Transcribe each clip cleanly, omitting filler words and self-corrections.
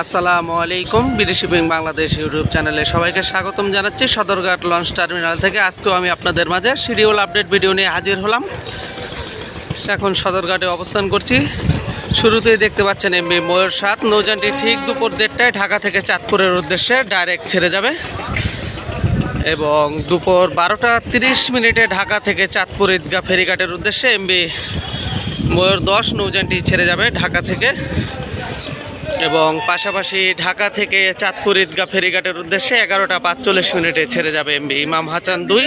আসসালামু আলাইকুম। বিদেশি শিপিং বাংলাদেশ ইউটিউব চ্যানেলে সবাইকে স্বাগতম জানাচ্ছি সদরঘাট লঞ্চ টার্মিনাল থেকে। আজকেও আমি আপনাদের মাঝে শিডিউল আপডেট ভিডিও নিয়ে হাজির হলাম। এখন সদরঘাটে অবস্থান করছি। শুরুতেই দেখতে পাচ্ছেন এমবি ময়ূর 7 নৌযানটি ঠিক দুপুর 1:30টায় ঢাকা থেকে চাঁদপুরের উদ্দেশ্যে ডাইরেক্ট ছেড়ে যাবে এবং দুপুর 12:30 ঢাকা থেকে চাঁদপুর ঈদগাহ ফেরিঘাটের উদ্দেশ্যে এমবি ময়ূর 10 নৌযানটি ছেড়ে যাবে ঢাকা থেকে এবং পাশাপাশি ঢাকা থেকে চাঁদপুর ঈদগাহ ফেরিঘাটের উদ্দেশ্যে 11:45 ছেড়ে যাবে এমবি ইমাম হাসান 2।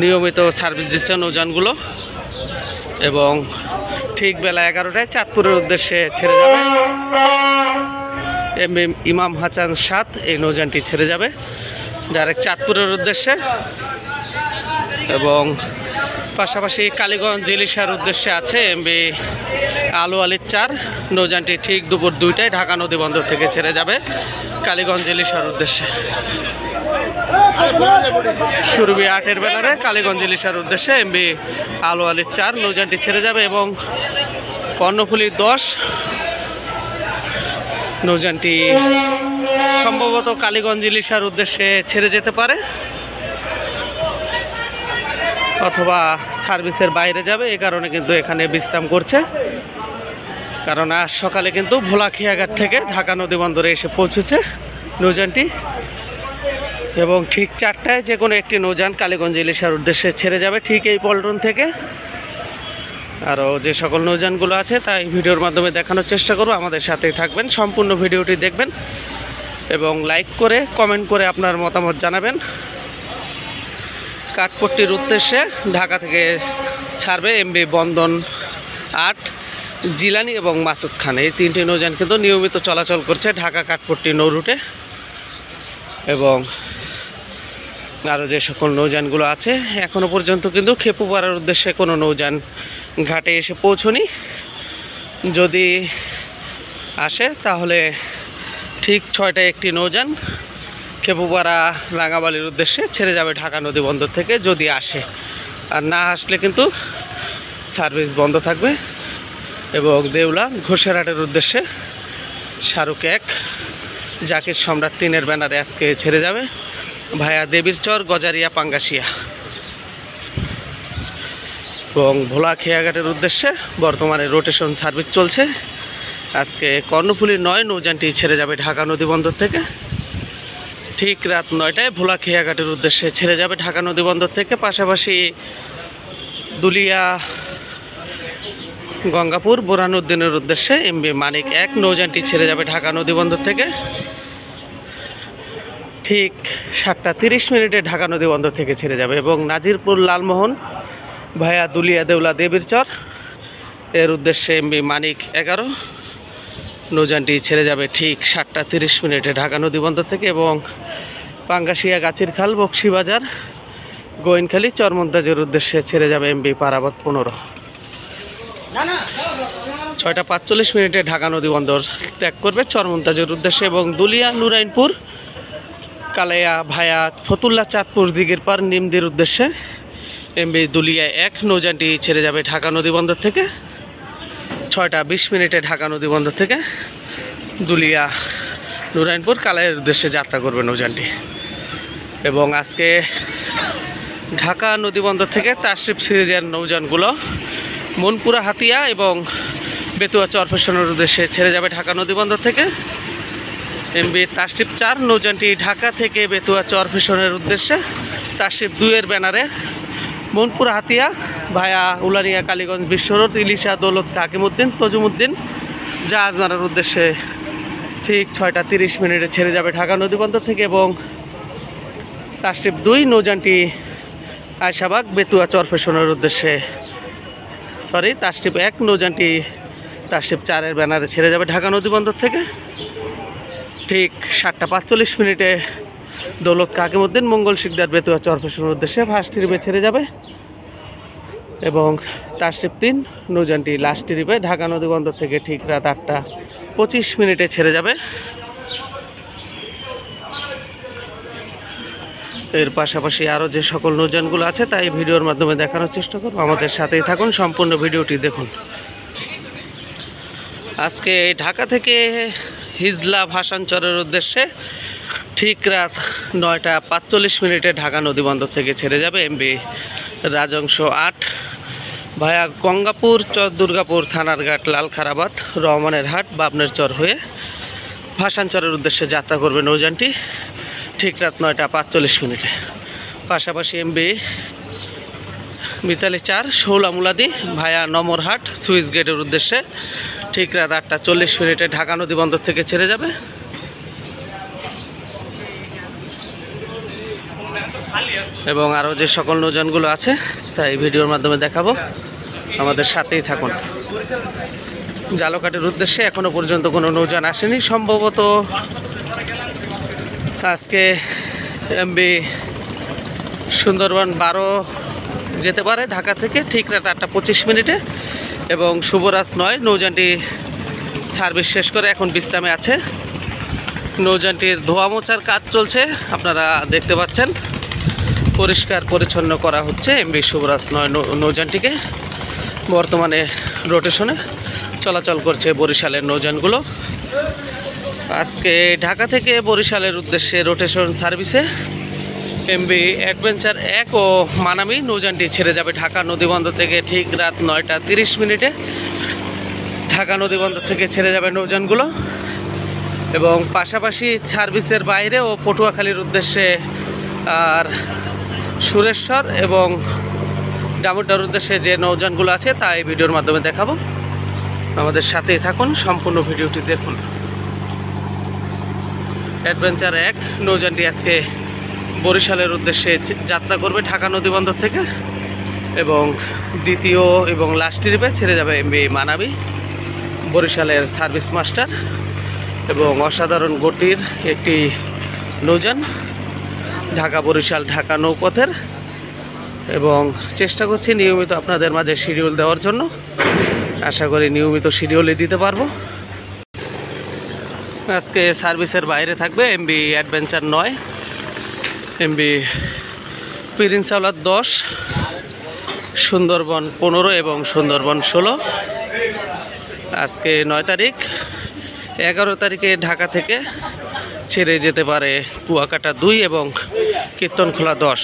নিয়মিত সার্ভিস দিচ্ছে নৌযানগুলো এবং ঠিক বেলা 11টায় চাঁদপুরের উদ্দেশ্যে ছেড়ে যাবে এমবি ইমাম হাসান 7। এই নৌযানটি ছেড়ে যাবে ডাইরেক্ট চাঁদপুরের উদ্দেশ্যে এবং পাশাপাশি কালীগঞ্জ ইলিশার উদ্দেশ্যে আছে এমবি আলু আলী 4 নৌযানটি ঠিক দুপুর 2টায় ঢাকা নদী বন্দর থেকে ছেড়ে যাবে কালীগঞ্জ ইলিশার উদ্দেশ্যে। সুরভি 8-এর ব্যানারে কালীগঞ্জ ইলিশার উদ্দেশ্যে এমবি আলু আলী 4 নৌযানটি ছেড়ে যাবে এবং কর্ণফুলী 10 নৌযানটি সম্ভবত কালীগঞ্জ ইলিশার উদ্দেশ্যে ছেড়ে যেতে পারে অথবা সার্ভিসের বাইরে যাবে। এই কারণে কিন্তু এখানে বিশ্রাম করছে, কারণ আজ সকালে কিন্তু ভোলাখিয়াঘাট থেকে ঢাকা নদী বন্দরে এসে পৌঁছেছে নৌযানটি এবং ঠিক 4টায় যে কোনো একটি নৌযান কালীগঞ্জ ইলিশার উদ্দেশ্যে ছেড়ে যাবে ঠিক এই পল্টন থেকে। আরও যে সকল নৌযানগুলো আছে তাই ভিডিওর মাধ্যমে দেখানোর চেষ্টা করব। আমাদের সাথেই থাকবেন, সম্পূর্ণ ভিডিওটি দেখবেন এবং লাইক করে কমেন্ট করে আপনার মতামত জানাবেন। কাঠপট্টির উদ্দেশ্যে ঢাকা থেকে ছাড়বে এমবি বন্দন 8, জিলানি এবং মাসুদ খান। এই 3টি নৌযান কিন্তু নিয়মিত চলাচল করছে ঢাকা কাঠপট্টি নৌ রুটে এবং আরও যে সকল নৌযানগুলো আছে এখনও পর্যন্ত কিন্তু খেপুপাড়ার উদ্দেশ্যে কোনো নৌযান ঘাটে এসে পৌঁছনি। যদি আসে তাহলে ঠিক 6টায় একটি নৌযান খেপুপাড়া রাঙাবালির উদ্দেশ্যে ছেড়ে যাবে ঢাকা নদী বন্দর থেকে যদি আসে, আর না আসলে কিন্তু সার্ভিস বন্ধ থাকবে এবং দেউলা ঘোষেরহাটের উদ্দেশ্যে শাহরুখ 1 জাকির সম্রাট 3-এর ব্যানারে আজকে ছেড়ে যাবে ভায়া দেবীর চর গজারিয়া পাঙ্গাসিয়া এবং ভোলাখিয়াঘাটের উদ্দেশ্যে বর্তমানে রোটেশন সার্ভিস চলছে। আজকে কর্ণফুলী 9 নৌযানটি ছেড়ে যাবে ঢাকা নদী বন্দর থেকে ঠিক রাত 9টায় ভোলাখিয়াঘাটের উদ্দেশ্যে ছেড়ে যাবে ঢাকা নদী বন্দর থেকে। পাশাপাশি দুলিয়া গঙ্গাপুর বোরহানুদ্দিনের উদ্দেশ্যে এমবি মানিক 1 নৌযানটি ছেড়ে যাবে ঢাকা নদী বন্দর থেকে ঠিক 7:30 ঢাকা নদী বন্দর থেকে ছেড়ে যাবে এবং নাজিরপুর লালমোহন ভায়া দুলিয়া দেউলা দেবীর চর এর উদ্দেশ্যে এমবি মানিক 11 নৌযানটি ছেড়ে যাবে ঠিক 7:30 ঢাকা নদী বন্দর থেকে এবং পাঙ্গাসিয়া গাছিরখাল বক্সিবাজার গোয়েনখালী চরমন্তাজের উদ্দেশ্যে ছেড়ে যাবে এমবি পারাবত 15। 6:45 ঢাকা নদী বন্দর ত্যাগ করবে চরমন্তাজের উদ্দেশ্যে এবং দুলিয়া নুরাইনপুর কালাইয়া ভায়া ফতুল্লা চাঁদপুর দিঘির পার নিমদির উদ্দেশ্যে এমবি দুলিয়া 1 নৌযানটি ছেড়ে যাবে ঢাকা নদী বন্দর থেকে 6:20 ঢাকা নদী বন্দর থেকে দুলিয়া নুরাইনপুর কালাইয়ের উদ্দেশ্যে যাত্রা করবে নৌযানটি এবং আজকে ঢাকা নদী বন্দর থেকে তাশরিফ সিরিজের নৌযানগুলো মনপুরা হাতিয়া এবং বেতুয়া চরফেশনের উদ্দেশ্যে ছেড়ে যাবে ঢাকা নদী বন্দর থেকে। এমবি তাশরিফ 4 নৌযানটি ঢাকা থেকে বেতুয়া চরফেশনের উদ্দেশ্যে তাশরিফ 2-এর ব্যানারে মনপুরা হাতিয়া ভায়া উলানিয়া কালীগঞ্জ বিশ্বরোড ইলিশা দৌলত হাকিমউদ্দিন তজুমউদ্দিন জাহাজমারার উদ্দেশ্যে ঠিক 6:30 ছেড়ে যাবে ঢাকা নদী বন্দর থেকে এবং তাশরিফ 2 নৌযানটি আয়শাবাগ বেতুয়া চরফেশনের উদ্দেশ্যে তাশরিফ 1 নৌযানটি তাশরিফ 4-এর ব্যানারে ছেড়ে যাবে ঢাকা নদী বন্দর থেকে ঠিক 7:45 দৌলত হাকিমউদ্দিন মঙ্গল শিকদার বেতুয়া চরফেশনের উদ্দেশ্যে ফার্স্ট ট্রিপে ছেড়ে যাবে এবং তাশরিফ 3 নৌযানটি লাস্ট ট্রিপে ঢাকা নদী বন্দর থেকে ঠিক রাত 8:25 ছেড়ে যাবে। এর পাশাপাশি আরও যে সকল নৌযানগুলো আছে তাই ভিডিওর মাধ্যমে দেখানোর চেষ্টা করব। আমাদের সাথেই থাকুন, সম্পূর্ণ ভিডিওটি দেখুন। আজকে ঢাকা থেকে হিজলা ভাসানচরের উদ্দেশ্যে ঠিক রাত 9টা 45 ঢাকা নদীবন্দর থেকে ছেড়ে যাবে এমবি রাজংশ 8 ভায়া গঙ্গাপুর চর দুর্গাপুর থানারঘাট লালখারাবাদ রহমানের হাট বাবনের চর হয়ে ভাসানচরের উদ্দেশ্যে যাত্রা করবে নৌযানটি ঠিক রাত 9টা 45 পাশাপাশি এমবি মিতালি 4 শৌলামুলাদি ভায়া নমরহাট সুইচ গেটের উদ্দেশ্যে ঠিক রাত 8টা 40 ঢাকা নদীবন্দর থেকে ছেড়ে যাবে। এবং আরও যে সকল নৌযানগুলো আছে তাই ভিডিওর মাধ্যমে দেখাবো, আমাদের সাথেই থাকুন। জালকাটের উদ্দেশ্যে এখনও পর্যন্ত কোনো নৌযান আসেনি, সম্ভবত আজকে এমবি সুন্দরবন 12 যেতে পারে ঢাকা থেকে ঠিক রাত 8টা 25 এবং শুভরাজ 9 নৌযানটি সার্ভিস শেষ করে এখন বিশ্রামে আছে। নৌযানটির ধোয়া মোছার কাজ চলছে, আপনারা দেখতে পাচ্ছেন, পরিষ্কার পরিচ্ছন্ন করা হচ্ছে এমবি শুভরাজ 9 নৌযানটিকে। বর্তমানে রোটেশনে চলাচল করছে বরিশালের নৌযানগুলো। আজকে ঢাকা থেকে বরিশালের উদ্দেশ্যে রোটেশন সার্ভিসে এমবি অ্যাডভেঞ্চার 1 ও মানামি নৌযানটি ছেড়ে যাবে ঢাকা নদীবন্দর থেকে ঠিক রাত 9টা 30 ঢাকা নদীবন্দর থেকে ছেড়ে যাবে নৌযানগুলো। এবং পাশাপাশি সার্ভিসের বাইরে ও পটুয়াখালীর উদ্দেশ্যে আর সুরেশ্বর এবং ডামুড্ডার উদ্দেশ্যে যে নৌযানগুলো আছে তা এই ভিডিওর মাধ্যমে দেখাবো, আমাদের সাথেই থাকুন, সম্পূর্ণ ভিডিওটি দেখুন। অ্যাডভেঞ্চার 1 নৌযানটি আজকে বরিশালের উদ্দেশ্যে যাত্রা করবে ঢাকা নদীবন্দর থেকে এবং দ্বিতীয় এবং লাস্ট ট্রিপে ছেড়ে যাবে এমবি মানাবি বরিশালের সার্ভিস মাস্টার এবং অসাধারণ গতির একটি নৌযান ঢাকা বরিশাল ঢাকা নৌপথের। এবং চেষ্টা করছি নিয়মিত আপনাদের মাঝে শিডিউল দেওয়ার জন্য, আশা করি নিয়মিত শিডিউলই দিতে পারবো। আজকে সার্ভিসের বাইরে থাকবে এমবি অ্যাডভেঞ্চার 9, এমবি প্রিন্স আওলাদ 10, সুন্দরবন 15 এবং সুন্দরবন 16। আজকে 9 তারিখ, 11 তারিখে ঢাকা থেকে ছেড়ে যেতে পারে কুয়াকাটা 2 এবং কীর্তনখোলা 10।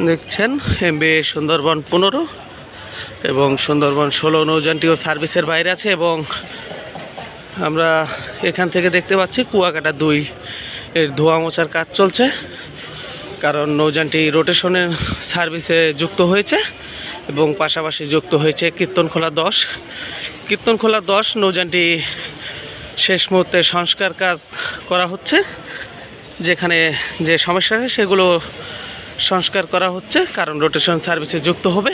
দেখছেন এমবি সুন্দরবন 15 এবং সুন্দরবন 16 নৌযানটিও সার্ভিসের বাইরে আছে এবং আমরা এখান থেকে দেখতে পাচ্ছি কুয়াকাটা 2 এর ধোয়া মোছার কাজ চলছে, কারণ নৌযানটি রোটেশনের সার্ভিসে যুক্ত হয়েছে এবং পাশাপাশি যুক্ত হয়েছে কীর্তনখোলা 10। কীর্তনখোলা 10 নৌযানটি শেষ মুহূর্তে সংস্কার কাজ করা হচ্ছে, যেখানে যে সমস্যা হয় সেগুলো সংস্কার করা হচ্ছে, কারণ রোটেশন সার্ভিসে যুক্ত হবে।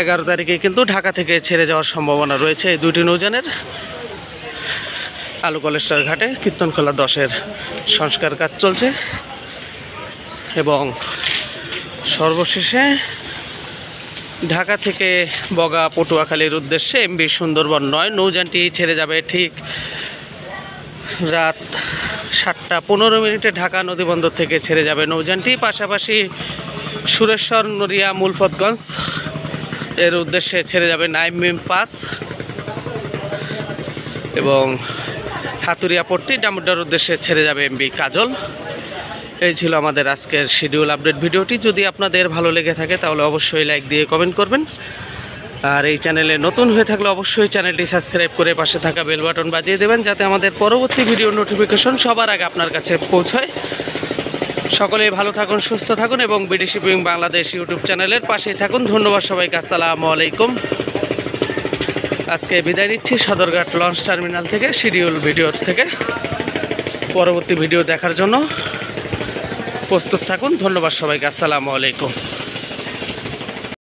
11 তারিখে কিন্তু ঢাকা থেকে ছেড়ে যাওয়ার সম্ভাবনা রয়েছে এই দুটি নৌযানের। আলু কলেস্টার ঘাটে কীর্তনখোলা 10-এর সংস্কার কাজ চলছে এবং সর্বশেষে ঢাকা থেকে বগা পটুয়াখালীর উদ্দেশ্যে এমবি সুন্দরবন 9 নৌযানটি ছেড়ে যাবে ঠিক রাত 7টা 15 ঢাকা নদীবন্দর থেকে ছেড়ে যাবে নৌযানটি। পাশাপাশি সুরেশ্বর নড়িয়া মুলফতগঞ্জ এর উদ্দেশ্যে ছেড়ে যাবে নাইমিম 5 এবং হাতুরিয়াপট্টি ডামুড্ডার উদ্দেশ্যে ছেড়ে যাবে এমবি কাজল। এই ছিল আমাদের আজকের শিডিউল আপডেট ভিডিওটি। যদি আপনাদের ভালো লেগে থাকে তাহলে অবশ্যই লাইক দিয়ে কমেন্ট করবেন, আর এই চ্যানেলে নতুন হয়ে থাকলে অবশ্যই চ্যানেলটি সাবস্ক্রাইব করে পাশে থাকা বেল বাটন বাজিয়ে দেবেন, যাতে আমাদের পরবর্তী ভিডিও নোটিফিকেশন সবার আগে আপনার কাছে পৌঁছায়। সকলেই ভালো থাকুন, সুস্থ থাকুন এবং বিডি শিপিং বাংলাদেশ ইউটিউব চ্যানেলের পাশেই থাকুন। ধন্যবাদ সবাইকে, আসসালামু আলাইকুম। আজকে বিদায় নিচ্ছি সদরঘাট লঞ্চ টার্মিনাল থেকে, শিডিউল ভিডিও থেকে। পরবর্তী ভিডিও দেখার জন্য প্রস্তুত থাকুন। ধন্যবাদ সবাইকে, আসসালামু আলাইকুম।